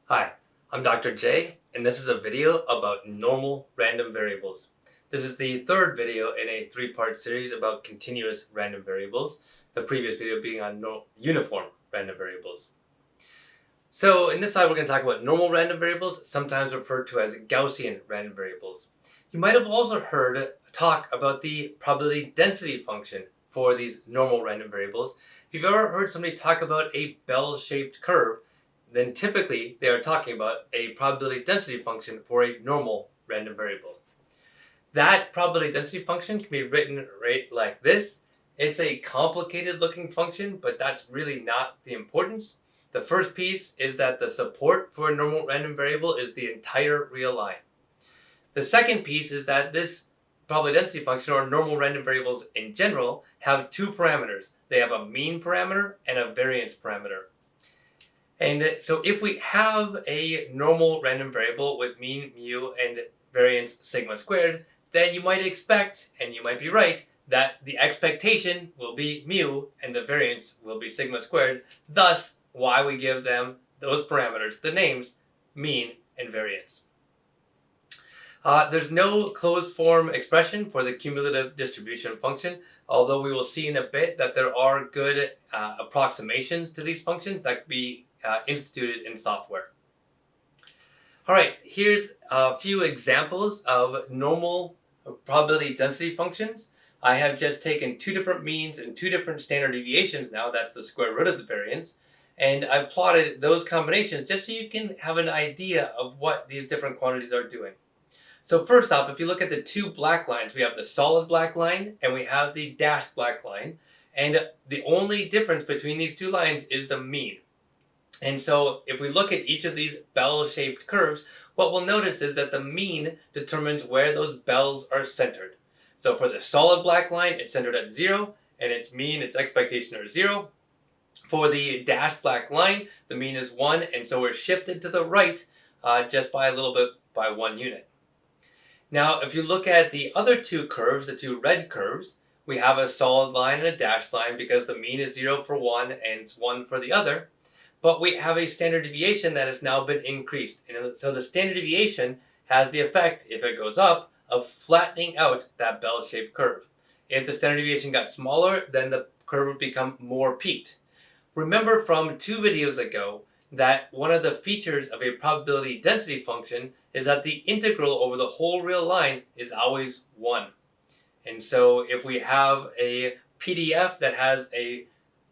Hi, I'm Dr. J, and this is a video about normal random variables. This is the third video in a three-part series about continuous random variables, the previous video being on uniform random variables. So in this slide, we're going to talk about normal random variables, sometimes referred to as Gaussian random variables. You might have also heard talk about the probability density function for these normal random variables. If you've ever heard somebody talk about a bell-shaped curve, then typically they are talking about a probability density function for a normal random variable. That probability density function can be written right like this. It's a complicated looking function, but that's really not the importance. The first piece is that the support for a normal random variable is the entire real line. The second piece is that this probability density function, or normal random variables in general, have two parameters. They have a mean parameter and a variance parameter. And so if we have a normal random variable with mean mu and variance sigma squared, then you might expect, and you might be right, that the expectation will be mu and the variance will be sigma squared. Thus, why we give them those parameters, the names mean and variance. There's no closed form expression for the cumulative distribution function, although we will see in a bit that there are good approximations to these functions that can be instituted in software. All right, here's a few examples of normal probability density functions. I have just taken two different means and two different standard deviations now, that's the square root of the variance, and I've plotted those combinations just so you can have an idea of what these different quantities are doing. So first off, if you look at the two black lines, we have the solid black line and we have the dashed black line. And the only difference between these two lines is the mean. And so if we look at each of these bell-shaped curves, what we'll notice is that the mean determines where those bells are centered. So for the solid black line, it's centered at 0, and its mean, its expectation are 0. For the dashed black line, the mean is 1, and so we're shifted to the right just by a little bit, by 1 unit. Now, if you look at the other two curves, the two red curves, we have a solid line and a dashed line because the mean is 0 for one and it's 1 for the other. But we have a standard deviation that has now been increased. And so the standard deviation has the effect, if it goes up, of flattening out that bell-shaped curve. If the standard deviation got smaller, then the curve would become more peaked. Remember from 2 videos ago that one of the features of a probability density function is that the integral over the whole real line is always 1. And so if we have a PDF that has a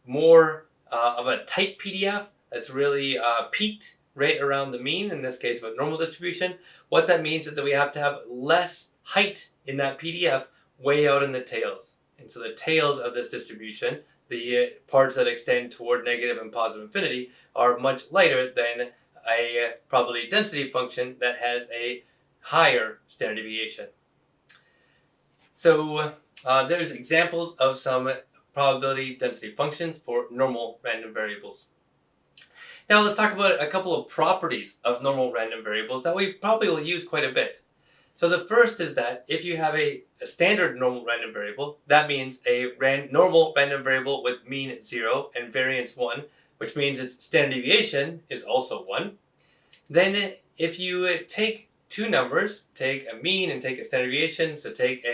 more of a tight PDF that's really peaked right around the mean, in this case of a normal distribution, what that means is that we have to have less height in that PDF way out in the tails. And so the tails of this distribution, the parts that extend toward negative and positive infinity, are much lighter than a probability density function that has a higher standard deviation. So there's examples of some probability density functions for normal random variables. Now let's talk about a couple of properties of normal random variables that we probably will use quite a bit. So the first is that if you have a standard normal random variable, that means a normal random variable with mean 0 and variance 1, which means its standard deviation is also 1. Then if you take two numbers, take a mean and take a standard deviation, so take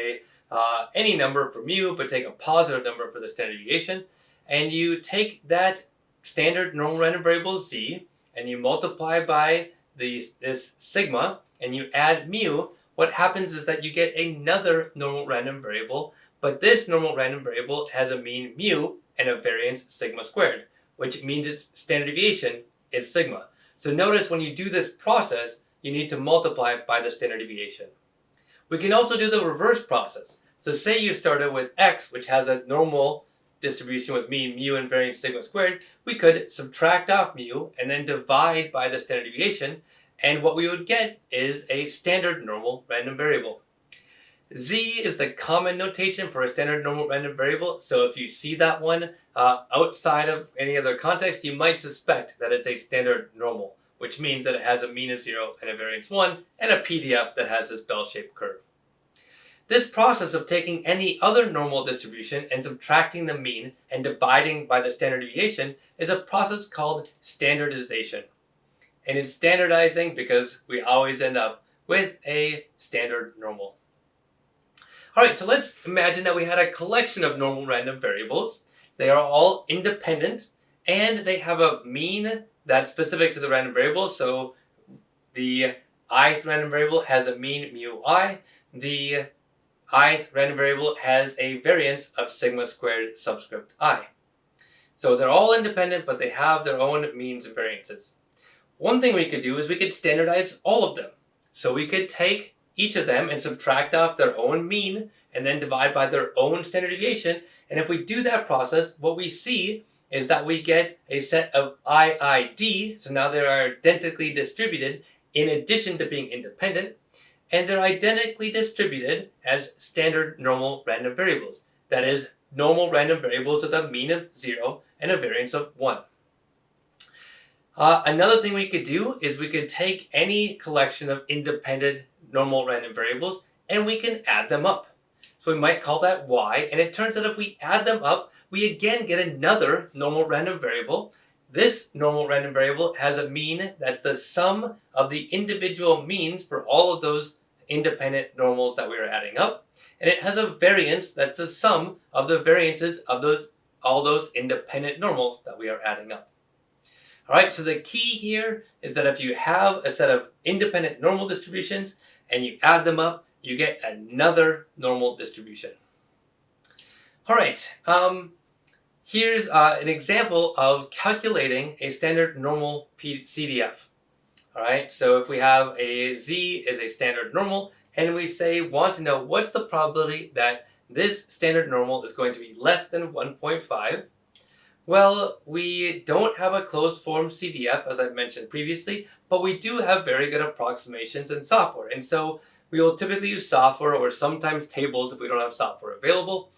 any number for mu, but take a positive number for the standard deviation, and you take that standard normal random variable z, and you multiply by this sigma, and you add mu, what happens is that you get another normal random variable, but this normal random variable has a mean mu and a variance sigma squared, which means its standard deviation is sigma. So notice when you do this process, you need to multiply by the standard deviation. We can also do the reverse process. So say you started with x, which has a normal distribution with mean mu and variance sigma squared, we could subtract off mu and then divide by the standard deviation, and what we would get is a standard normal random variable. Z is the common notation for a standard normal random variable, so if you see that one outside of any other context, you might suspect that it's a standard normal, which means that it has a mean of 0 and a variance 1, and a PDF that has this bell-shaped curve. This process of taking any other normal distribution and subtracting the mean and dividing by the standard deviation is a process called standardization. and it's standardizing because we always end up with a standard normal. All right, so let's imagine that we had a collection of normal random variables. They are all independent, and they have a mean that's specific to the random variable. So the ith random variable has a mean mu I. The ith random variable has a variance of sigma squared subscript I. So they're all independent, but they have their own means and variances. One thing we could do is we could standardize all of them. So we could take each of them and subtract off their own mean and then divide by their own standard deviation. And if we do that process, what we see is that we get a set of IID. So now they are identically distributed in addition to being independent. And they're identically distributed as standard normal random variables. That is, normal random variables with a mean of 0 and a variance of 1. Another thing we could do is we could take any collection of independent normal random variables and we can add them up. So we might call that y, and it turns out if we add them up, we again get another normal random variable. This normal random variable has a mean that's the sum of the individual means for all of those independent normals that we are adding up, and it has a variance that's the sum of the variances of all those independent normals that we are adding up. Alright, so the key here is that if you have a set of independent normal distributions and you add them up, you get another normal distribution. Alright, here's an example of calculating a standard normal CDF. Alright, so if we have a z is a standard normal and we want to know what's the probability that this standard normal is going to be less than 1.5. Well, we don't have a closed form CDF, as I mentioned previously, but we do have very good approximations in software. And so we will typically use software or sometimes tables if we don't have software available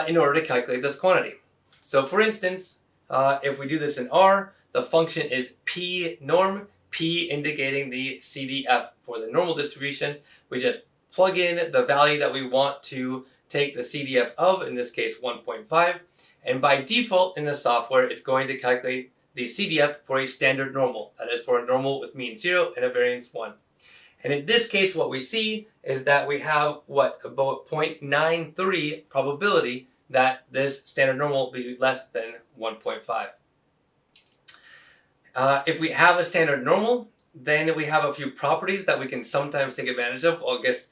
in order to calculate this quantity. So for instance, if we do this in R, the function is P norm, P indicating the CDF for the normal distribution. We just plug in the value that we want to take the CDF of, in this case 1.5. And by default in the software, it's going to calculate the CDF for a standard normal. That is for a normal with mean 0 and a variance 1. And in this case, what we see is that we have about 0.93 probability that this standard normal will be less than 1.5. If we have a standard normal, then we have a few properties that we can sometimes take advantage of. Well, I guess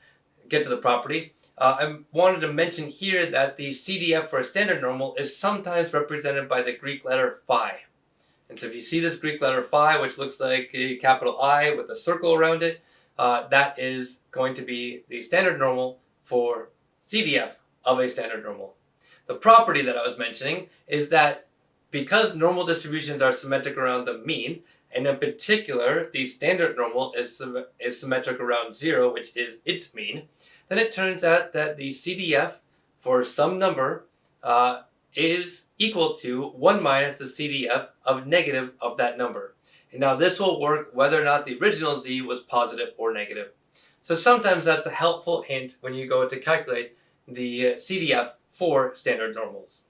get to the property. I wanted to mention here that the CDF for a standard normal is sometimes represented by the Greek letter phi. And so if you see this Greek letter phi, which looks like a capital I with a circle around it, that is going to be the standard normal for CDF of a standard normal. The property that I was mentioning is that because normal distributions are symmetric around the mean, and in particular the standard normal is symmetric around 0, which is its mean, then it turns out that the CDF for some number is equal to 1 minus the CDF of negative of that number. And now this will work whether or not the original z was positive or negative. So sometimes that's a helpful hint when you go to calculate the CDF for standard normals.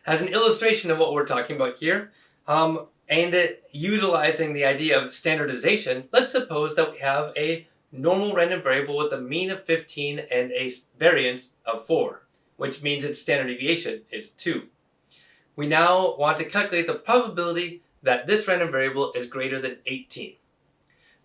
As an illustration of what we're talking about here, and utilizing the idea of standardization, let's suppose that we have a normal random variable with a mean of 15 and a variance of 4, which means its standard deviation is 2. We now want to calculate the probability that this random variable is greater than 18.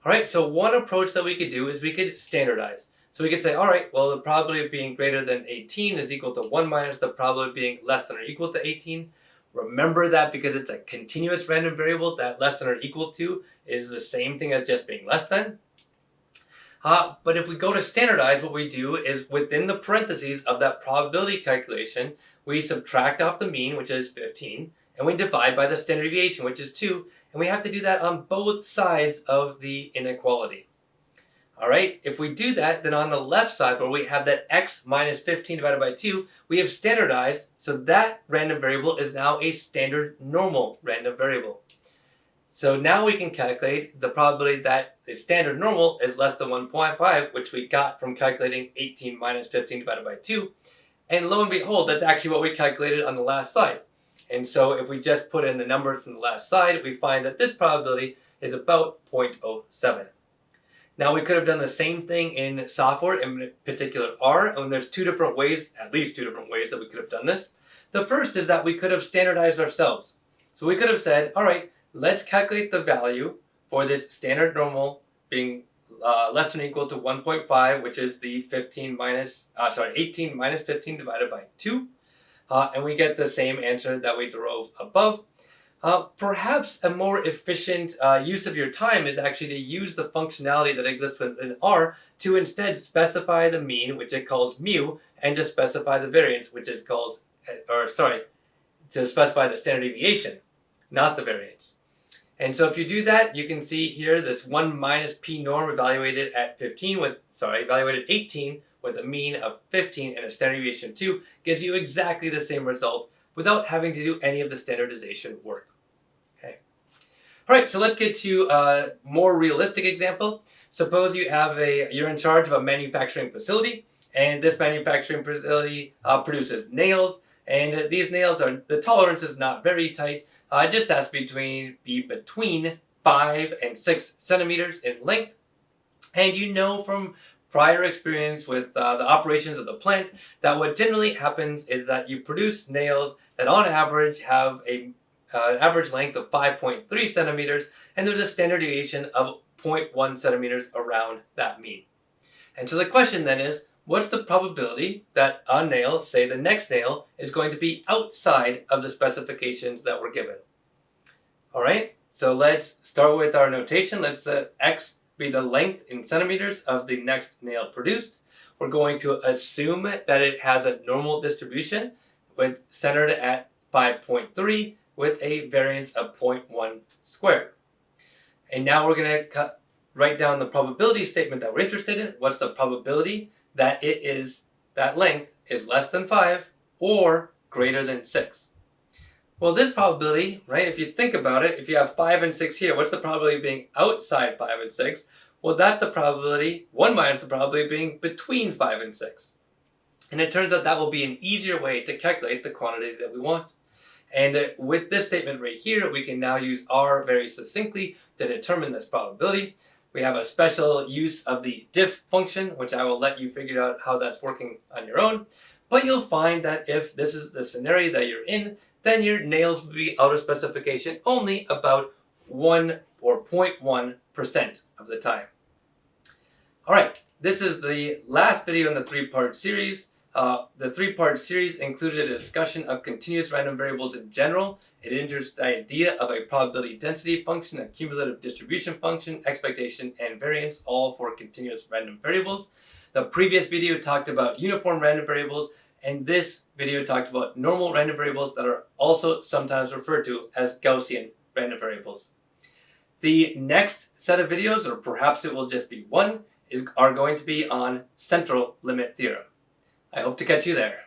Alright, so one approach that we could do is we could standardize. So we could say, alright, well, the probability of being greater than 18 is equal to 1 minus the probability of being less than or equal to 18. Remember that because it's a continuous random variable, that less than or equal to is the same thing as just being less than. But if we go to standardize, what we do is within the parentheses of that probability calculation, we subtract off the mean, which is 15, and we divide by the standard deviation, which is 2, and we have to do that on both sides of the inequality. Alright, if we do that, then on the left side where we have that x minus 15 divided by 2, we have standardized, so that random variable is now a standard normal random variable. So now we can calculate the probability that the standard normal is less than 1.5, which we got from calculating 18 minus 15 divided by 2. And lo and behold, that's actually what we calculated on the last slide. And so if we just put in the numbers from the left side, we find that this probability is about 0.07. Now we could have done the same thing in software, in particular R, and there's two different ways, at least two different ways that we could have done this. The first is that we could have standardized ourselves. So we could have said, all right, let's calculate the value for this standard normal being less than or equal to 1.5, which is the 18 minus 15 divided by 2. And we get the same answer that we drove above. Perhaps a more efficient use of your time is actually to use the functionality that exists within R to instead specify the mean, which it calls mu, and to specify the variance, which it calls, to specify the standard deviation, not the variance. And so if you do that, you can see here this 1 minus p norm evaluated at 18 with a mean of 15 and a standard deviation 2 gives you exactly the same result without having to do any of the standardization work. Okay. All right, so let's get to a more realistic example. Suppose you're in charge of a manufacturing facility, and this manufacturing facility produces nails, and these nails the tolerance is not very tight. It just has to be between 5 and 6 centimeters in length. And you know from prior experience with the operations of the plant that what generally happens is that you produce nails that on average have an average length of 5.3 centimeters, and there's a standard deviation of 0.1 centimeters around that mean. And so the question then is, what's the probability that a nail, say the next nail, is going to be outside of the specifications that were given? All right, so let's start with our notation. Let's set x be the length in centimeters of the next nail produced. We're going to assume that it has a normal distribution centered at 5.3 with a variance of 0.1 squared. And now we're going to write down the probability statement that we're interested in. What's the probability that that length is less than 5 or greater than 6? Well, this probability, right, if you think about it, if you have 5 and 6 here, what's the probability of being outside 5 and 6? Well, that's the probability, 1 minus the probability of being between 5 and 6. And it turns out that will be an easier way to calculate the quantity that we want. And with this statement right here, we can now use R very succinctly to determine this probability. We have a special use of the diff function, which I will let you figure out how that's working on your own. But you'll find that if this is the scenario that you're in, then your nails will be out of specification only about 1 or 0.1% of the time. All right, this is the last video in the three-part series. The three-part series included a discussion of continuous random variables in general. It introduced the idea of a probability density function, a cumulative distribution function, expectation, and variance, all for continuous random variables. The previous video talked about uniform random variables, and this video talked about normal random variables that are also sometimes referred to as Gaussian random variables. The next set of videos, or perhaps it will just be one, are going to be on central limit theorem. I hope to catch you there.